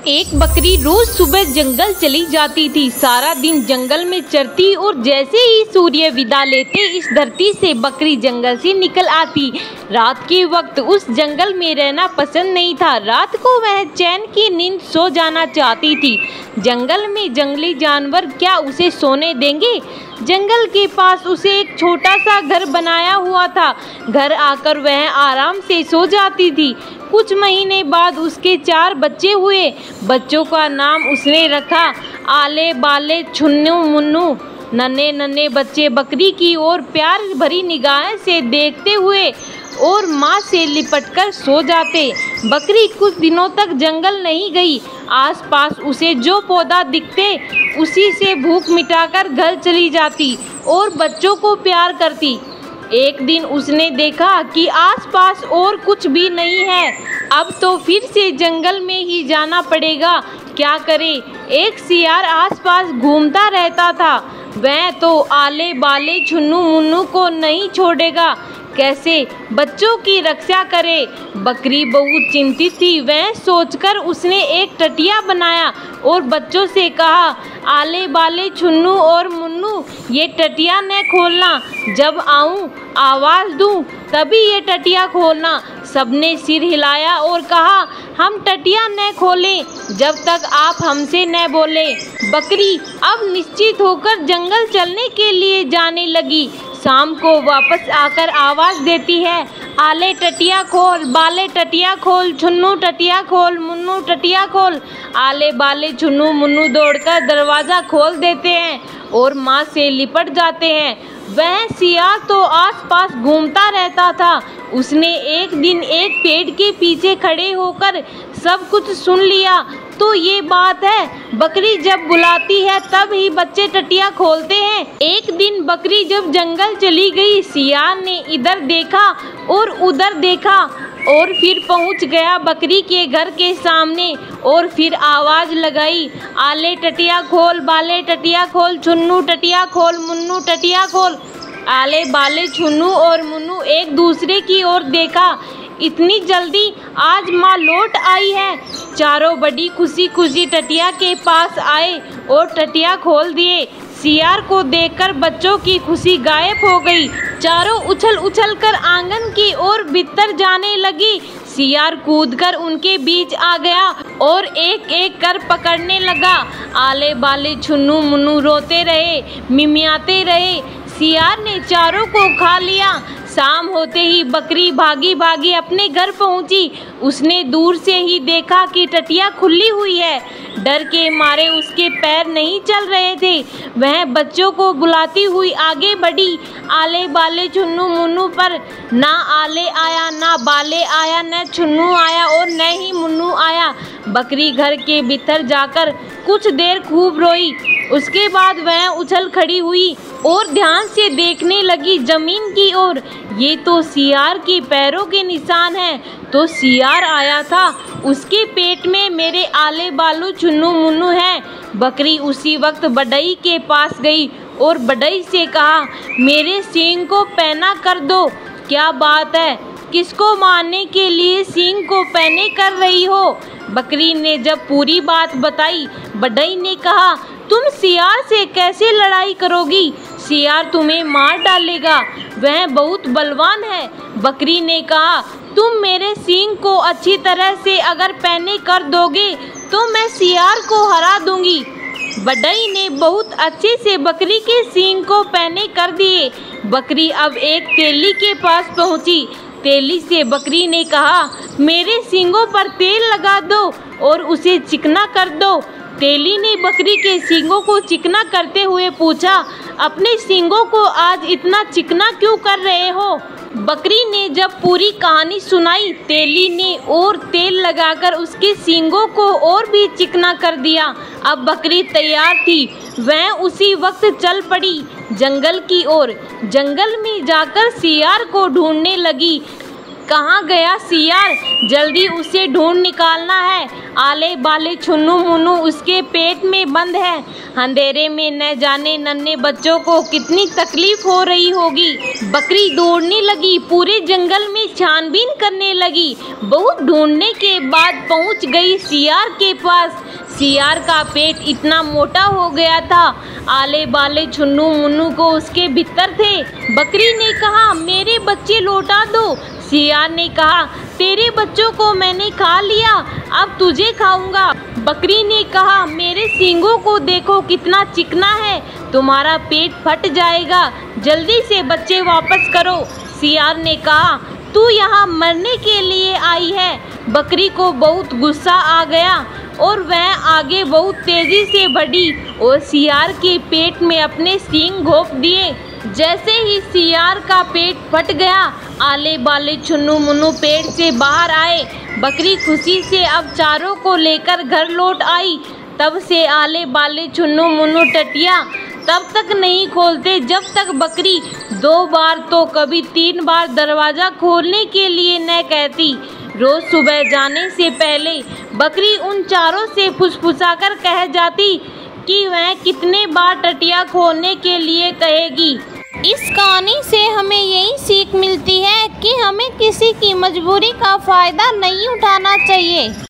एक बकरी रोज सुबह जंगल चली जाती थी। सारा दिन जंगल में चरती और जैसे ही सूर्य विदा लेते इस धरती से बकरी जंगल से निकल आती। रात के वक्त उस जंगल में रहना पसंद नहीं था। रात को वह चैन की नींद सो जाना चाहती थी। जंगल में जंगली जानवर क्या उसे सोने देंगे। जंगल के पास उसे एक छोटा सा घर बनाया हुआ था। घर आकर वह आराम से सो जाती थी। कुछ महीने बाद उसके 4 बच्चे हुए। बच्चों का नाम उसने रखा आले बाले छुन्नू मुन्नू। नन्हे नन्हे बच्चे बकरी की ओर प्यार भरी निगाहें से देखते हुए और माँ से लिपटकर सो जाते। बकरी कुछ दिनों तक जंगल नहीं गई। आसपास उसे जो पौधा दिखते उसी से भूख मिटाकर घर चली जाती और बच्चों को प्यार करती। एक दिन उसने देखा कि आसपास और कुछ भी नहीं है। अब तो फिर से जंगल में ही जाना पड़ेगा। क्या करे। एक सियार आसपास घूमता रहता था। वह तो आले बाले छुन्नू मुन्नू को नहीं छोड़ेगा। कैसे बच्चों की रक्षा करे। बकरी बहुत चिंतित थी। वह सोचकर उसने एक टटिया बनाया और बच्चों से कहा, आले बाले छुन्नू और मुन्नू, ये टटिया न खोलना। जब आऊं आवाज़ दूं तभी ये टटिया खोलना। सबने सिर हिलाया और कहा, हम टटिया न खोलें जब तक आप हमसे न बोले। बकरी अब निश्चित होकर जंगल चलने के लिए जाने लगी। शाम को वापस आकर आवाज़ देती है, आले टटिया खोल, बाले टटिया खोल, छुन्नू टटिया खोल, मुन्नू टटिया खोल। आले बाले छुन्नू मुन्नू दौड़कर दरवाज़ा खोल देते हैं और माँ से लिपट जाते हैं। वह सियार तो आसपास घूमता रहता था। उसने एक दिन एक पेड़ के पीछे खड़े होकर सब कुछ सुन लिया। तो ये बात है, बकरी जब बुलाती है तब ही बच्चे टटिया खोलते हैं। एक दिन बकरी जब जंगल चली गई, सियार ने इधर देखा और उधर देखा और फिर पहुंच गया बकरी के घर के सामने और फिर आवाज़ लगाई, आले टटिया खोल, बाले टटिया खोल, छुन्नू टटिया खोल, मुन्नू टटिया खोल। आले बाले छुन्नू और मुन्नू एक दूसरे की ओर देखा। इतनी जल्दी आज माँ लौट आई है। चारों बड़ी खुशी खुशी टटिया के पास आए और टटिया खोल दिए। सियार को देखकर बच्चों की खुशी गायब हो गई। चारों उछल उछल कर आंगन की ओर भीतर जाने लगी। सियार कूदकर उनके बीच आ गया और एक एक कर पकड़ने लगा। आले बाले छुन्नू मुन्नू रोते रहे, मिमियाते रहे। सियार ने चारों को खा लिया। शाम होते ही बकरी भागी भागी अपने घर पहुंची। उसने दूर से ही देखा कि टटिया खुली हुई है। डर के मारे उसके पैर नहीं चल रहे थे। वह बच्चों को बुलाती हुई आगे बढ़ी। आले बाले छुन्नू मुन्नू पर ना आले आया, ना बाले आया, न छुन्नू आया और न ही मुन्नू आया। बकरी घर के भीतर जाकर कुछ देर खूब रोई। उसके बाद वह उछल खड़ी हुई और ध्यान से देखने लगी जमीन की ओर। ये तो सियार के पैरों के निशान हैं। तो सियार आया था, उसके पेट में मेरे आले बालू छुन्नू मुन्नू हैं। बकरी उसी वक्त बढ़ई के पास गई और बढ़ई से कहा, मेरे सींग को पैना कर दो। क्या बात है, किसको मारने के लिए सींग को पैने कर रही हो। बकरी ने जब पूरी बात बताई, बढ़ई ने कहा, तुम सियार से कैसे लड़ाई करोगी। सियार तुम्हें मार डालेगा, वह बहुत बलवान है। बकरी ने कहा, तुम मेरे सींग को अच्छी तरह से अगर पैने कर दोगे तो मैं सियार को हरा दूंगी। बढ़ई ने बहुत अच्छे से बकरी के सींग को पैने कर दिए। बकरी अब एक तेली के पास पहुंची। तेली से बकरी ने कहा, मेरे सींगों पर तेल लगा दो और उसे चिकना कर दो। तेली ने बकरी के सींगों को चिकना करते हुए पूछा, अपने सींगों को आज इतना चिकना क्यों कर रहे हो। बकरी ने जब पूरी कहानी सुनाई, तेली ने और तेल लगाकर उसके सींगों को और भी चिकना कर दिया। अब बकरी तैयार थी। वह उसी वक्त चल पड़ी जंगल की ओर। जंगल में जाकर सियार को ढूंढने लगी। कहाँ गया सियार, जल्दी उसे ढूंढ निकालना है। आले बाले छुन्नू मुन्नू उसके पेट में बंद है। अंधेरे में न जाने नन्हे बच्चों को कितनी तकलीफ हो रही होगी। बकरी दौड़ने लगी, पूरे जंगल में छानबीन करने लगी। बहुत ढूंढने के बाद पहुंच गई सियार के पास। सियार का पेट इतना मोटा हो गया था, आले बाले छुन्नू मुन्नू को उसके भीतर थे। बकरी ने कहा, मेरे बच्चे लौटा दो। सियार ने कहा, तेरे बच्चों को मैंने खा लिया, अब तुझे खाऊंगा। बकरी ने कहा, मेरे सींगों को देखो कितना चिकना है, तुम्हारा पेट फट जाएगा, जल्दी से बच्चे वापस करो। सियार ने कहा, तू यहाँ मरने के लिए आई है। बकरी को बहुत गुस्सा आ गया और वह आगे बहुत तेजी से बढ़ी और सियार के पेट में अपने सींग घोंप दिए। जैसे ही सियार का पेट फट गया, आले बाले छुन्नू मुन्नू पेट से बाहर आए। बकरी खुशी से अब चारों को लेकर घर लौट आई। तब से आले बाले छुन्नू मुन्नू टटिया तब तक नहीं खोलते जब तक बकरी 2 बार तो कभी 3 बार दरवाज़ा खोलने के लिए न कहती। रोज़ सुबह जाने से पहले बकरी उन चारों से फुसफुसाकर कह जाती कि वह कितने बार टटिया खोलने के लिए कहेगी। इस कहानी से हमें यही सीख मिलती है कि हमें किसी की मजबूरी का फ़ायदा नहीं उठाना चाहिए।